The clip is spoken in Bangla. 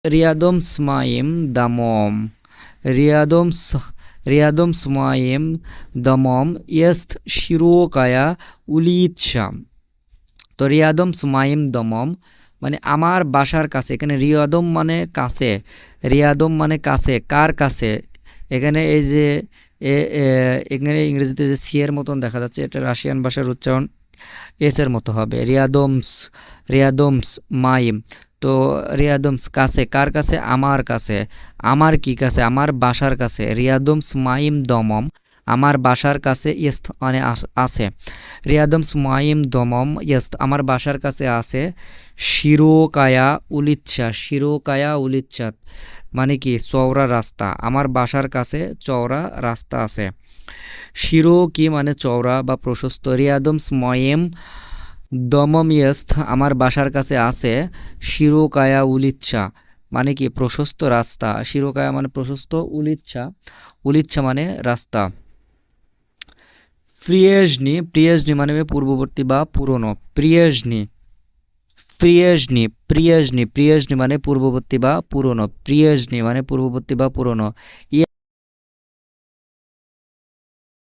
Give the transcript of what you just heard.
রিয়াদম স্মাইম দামম, রিয়াদম রিয়াদম স্মাইম দমম ইয়েস্ত শিরোকায়া উলিৎসা। তো রিয়াদম স্মাইম দমম মানে আমার বাসার কাছে, এখানে রিয়াদম মানে কাছে, রিয়াদম মানে কাছে, কার কাছে, এখানে এই যে এখানে ইংরেজিতে যে সি এর মতন দেখা যাচ্ছে, এটা রাশিয়ান ভাষার উচ্চারণ এস এর মতো হবে, রিয়াদমস, রিয়াদমস মাইম। তো রিয়াদমস কাছে, কার কাছে, আমার কাছে, আমার কি কাছে, আমার বাসার কাছে, রিয়াদমস মাইম দমম আমার বাসার কাছে, ইয়েস্ত মানে আছে, রিয়াদমস মাইম দমম ইয়েস্ত আমার বাসার কাছে আছে, শিরোকায়া উলিচ্ছা, শিরোকায়া উলিচ্ছা মানে কি চওড়া রাস্তা, আমার বাসার কাছে চওড়া রাস্তা আছে। শিরো কি মানে চওড়া বা প্রশস্ত, রিয়াদমস ময়েম দমম ইয়েস্ত আমার বাসার কাছে আছে, শিরোকায়া উলিচ্ছা মানে কি প্রশস্ত রাস্তা, শিরোকায়া মানে প্রশস্ত, উলিচ্ছা, উলিচ্ছা মানে রাস্তা। প্রিয়েজনি, প্রিয়েজনি মানে পূর্ববর্তী বা পুরনো, প্রিয়েজনি, প্রিয়েজনি, প্রিয়েজনি, প্রিয়েজনি মানে পূর্ববর্তী বা পুরনো, প্রিয়েজনি মানে পূর্ববর্তী বা পুরনো।